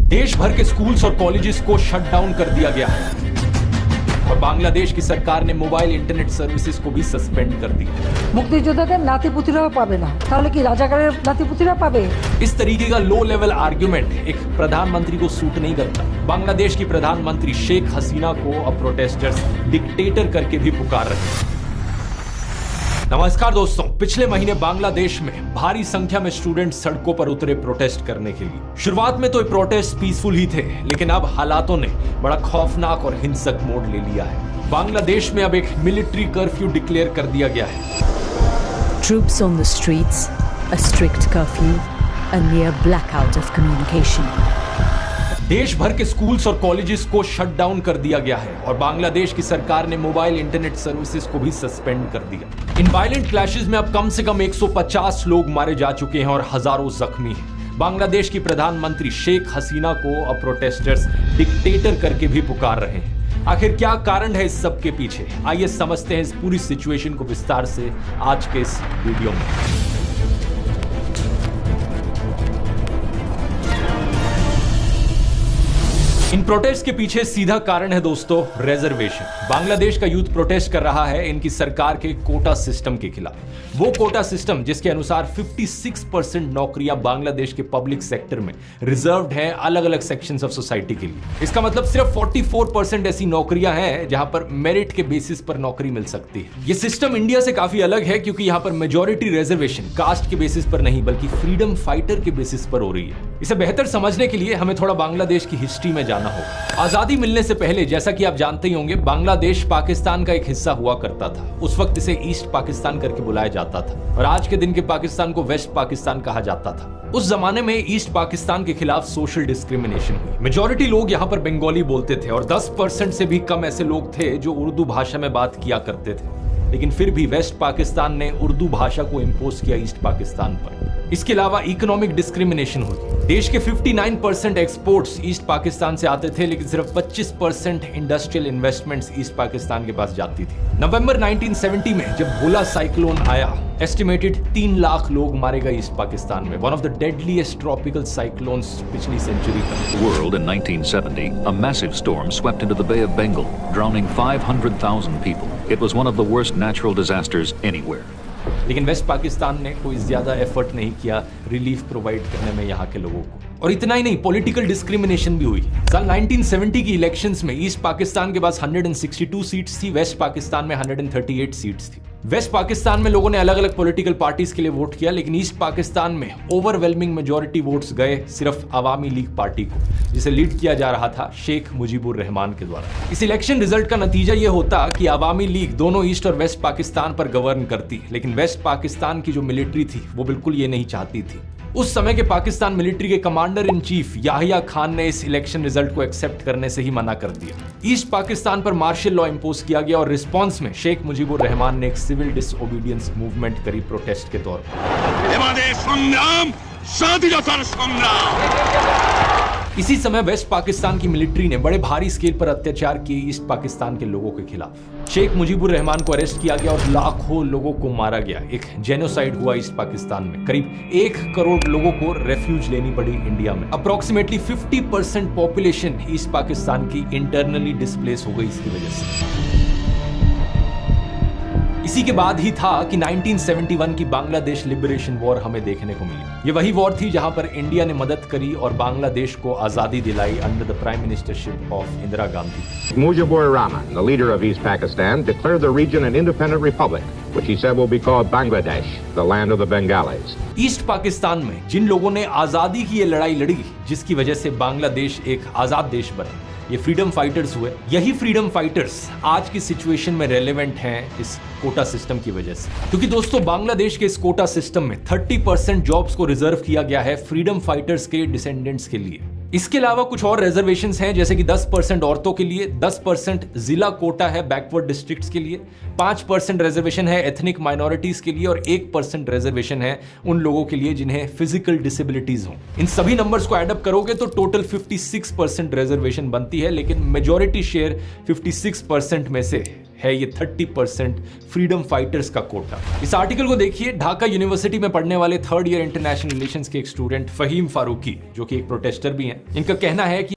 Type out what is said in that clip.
देश भर के स्कूल्स और कॉलेजेस को शट डाउन कर दिया गया है और बांग्लादेश की सरकार ने मोबाइल इंटरनेट सर्विसेज को भी सस्पेंड कर दिया। मुक्तियोद्धाদের নাতিপুতিরাও পাবে না, তাহলে কি রাজাকারের নাতিপুতিরা পাবে? इस तरीके का लो लेवल आर्ग्यूमेंट एक प्रधानमंत्री को सूट नहीं करता। बांग्लादेश की प्रधानमंत्री शेख हसीना को अब प्रोटेस्टर्स डिक्टेटर करके भी पुकार रहे हैं। नमस्कार दोस्तों, पिछले महीने बांग्लादेश में भारी संख्या में स्टूडेंट सड़कों पर उतरे प्रोटेस्ट करने के लिए। शुरुआत में तो ये प्रोटेस्ट पीसफुल ही थे, लेकिन अब हालातों ने बड़ा खौफनाक और हिंसक मोड़ ले लिया है। बांग्लादेश में अब एक मिलिट्री कर्फ्यू डिक्लेयर कर दिया गया है। Troops on the streets, a strict curfew, a near blackout of communication. देश भर के स्कूल्स और कॉलेजेस को शट डाउन कर दिया गया है और बांग्लादेश की सरकार ने मोबाइल इंटरनेट सर्विसेज को भी सस्पेंड कर दिया। इन वायलेंट क्लैशेस में अब कम से कम 150 लोग मारे जा चुके हैं और हजारों जख्मी हैं। बांग्लादेश की प्रधानमंत्री शेख हसीना को अब प्रोटेस्टर्स डिक्टेटर करके भी पुकार रहे हैं। आखिर क्या कारण है इस सब के पीछे? आइए समझते हैं इस पूरी सिचुएशन को विस्तार से आज के इस वीडियो में। इन प्रोटेस्ट के पीछे सीधा कारण है दोस्तों रिजर्वेशन। बांग्लादेश का यूथ प्रोटेस्ट कर रहा है इनकी सरकार के कोटा सिस्टम के खिलाफ। वो कोटा सिस्टम जिसके अनुसार 56% नौकरियां बांग्लादेश के पब्लिक सेक्टर में रिजर्व्ड हैं अलग अलग सेक्शंस ऑफ सोसाइटी के लिए। इसका मतलब सिर्फ 44% ऐसी नौकरियां हैं जहां पर मेरिट के बेसिस पर नौकरी मिल सकती है। ये सिस्टम इंडिया से काफी अलग है क्योंकि यहां पर मेजॉरिटी रिजर्वेशन कास्ट के बेसिस पर नहीं बल्कि फ्रीडम फाइटर के बेसिस पर हो रही है। इसे बेहतर समझने के लिए हमें थोड़ा बांग्लादेश की हिस्ट्री में जाना होगा। आजादी मिलने से पहले, जैसा कि आप जानते ही होंगे, बांग्लादेश पाकिस्तान का एक हिस्सा हुआ करता था। उस वक्त इसे ईस्ट पाकिस्तान करके बुलाया जाता था और आज के दिन के पाकिस्तान को वेस्ट पाकिस्तान कहा जाता था। उस जमाने में ईस्ट पाकिस्तान के खिलाफ सोशल डिस्क्रिमिनेशन हुई। मेजॉरिटी लोग यहाँ पर बंगाली बोलते थे और 10% से भी कम ऐसे लोग थे जो उर्दू भाषा में बात किया करते थे, लेकिन फिर भी वेस्ट पाकिस्तान ने उर्दू भाषा को इंपोज किया ईस्ट पाकिस्तान पर। इसके अलावा इकोनॉमिक डिस्क्रिमिनेशन हुई। देश के 59% एक्सपोर्ट्स ईस्ट पाकिस्तान से आते थे, लेकिन सिर्फ 25% इंडस्ट्रियल इन्वेस्टमेंट्स ईस्ट पाकिस्तान के पास जाती थी। नवंबर 1970 में जब भोला साइक्लोन आया, एस्टिमेटेड 3 लाख लोग मारे गए ईस्ट पाकिस्तान में। One of the deadliest tropical cyclones पिछली सेंचुरी का। World in 1970, a massive storm swept into the Bay of Bengal, drowning 500,000 people. It was one of the worst natural disasters anywhere. लेकिन waste Pakistan ने कोई ज्यादा effort नहीं किया relief provide करने में यहाँ के लोगों को। और इतना ही नहीं, पॉलिटिकल डिस्क्रिमिनेशन भी हुई। साल 1970 की इलेक्शंस में ईस्ट पाकिस्तान के पास 162 सीट्स थी, वेस्ट पाकिस्तान में 138 सीट्स थी। वेस्ट पाकिस्तान में लोगों ने अलग अलग पॉलिटिकल पार्टीज के लिए वोट किया, लेकिन ईस्ट पाकिस्तान में ओवरवेलमिंग मेजॉरिटी वोट्स गए सिर्फ अवामी लीग पार्टी को, जिसे लीड किया जा रहा था शेख मुजीबुर रहमान के द्वारा। इस इलेक्शन रिजल्ट का नतीजा यह होता कि अवामी लीग दोनों ईस्ट और वेस्ट पाकिस्तान पर गवर्न करती, लेकिन वेस्ट पाकिस्तान की जो मिलिट्री थी वो बिल्कुल ये नहीं चाहती थी। उस समय के पाकिस्तान मिलिट्री के commander in chief Yahya Khan ने इस इलेक्शन रिजल्ट को एक्सेप्ट करने से ही मना कर दिया। ईस्ट पाकिस्तान पर मार्शल लॉ इंपोज किया गया और रिस्पांस में शेख मुजीबुर रहमान ने एक सिविल डिसओबीडियंस मूवमेंट करी प्रोटेस्ट के तौर पर। इसी समय वेस्ट पाकिस्तान की मिलिट्री ने बड़े भारी स्केल पर अत्याचार किए ईस्ट पाकिस्तान के लोगों के खिलाफ। शेख मुजीबुर रहमान को अरेस्ट किया गया और लाखों लोगों को मारा गया। एक जेनोसाइड हुआ ईस्ट पाकिस्तान में। करीब 1 करोड़ लोगों को रेफ्यूज लेनी पड़ी इंडिया में। अप्रोक्सीमेटली 50% पॉपुलेशन ईस्ट पाकिस्तान की इंटरनली डिस्प्लेस हो गई इसकी वजह से। इसी के बाद ही था कि 1971 की बांग्लादेश लिबरेशन वॉर हमें देखने को मिली। ये वही वॉर थी जहां पर इंडिया ने मदद करी और बांग्लादेश को आजादी दिलाई under the prime ministership of Indira Gandhi. Mujibur Rahman, the leader of East Pakistan, declared the region an independent republic, which he said will be called Bangladesh, the land of the Bengalis. East Pakistan में जिन लोगों ने आजादी की ये लड़ाई लड़ी, जिसकी वजह से बांग्लादेश एक आजाद देश बना, ये फ्रीडम फाइटर्स हुए। यही फ्रीडम फाइटर्स आज की सिचुएशन में रेलेवेंट हैं इस कोटा सिस्टम की वजह से, क्योंकि दोस्तों बांग्लादेश के इस कोटा सिस्टम में 30% जॉब्स को रिजर्व किया गया है फ्रीडम फाइटर्स के डिसेंडेंट्स के लिए। इसके अलावा कुछ और रिजर्वेशंस हैं, जैसे कि 10% औरतों के लिए, 10% जिला कोटा है बैकवर्ड डिस्ट्रिक्ट्स के लिए, 5% रिजर्वेशन है एथनिक माइनॉरिटीज के लिए और 1% रिजर्वेशन है उन लोगों के लिए जिन्हें फिजिकल डिसेबिलिटीज हो। इन सभी नंबर्स को एडअप करोगे तो टोटल 56% रिजर्वेशन बनती है, लेकिन मेजॉरिटी शेयर 56% में से है ये 30% फ्रीडम फाइटर्स का कोटा। इस आर्टिकल को देखिए, ढाका यूनिवर्सिटी में पढ़ने वाले 3rd ईयर इंटरनेशनल रिलेशंस के एक स्टूडेंट फहीम फारूकी, जो कि एक प्रोटेस्टर भी हैं, इनका कहना है कि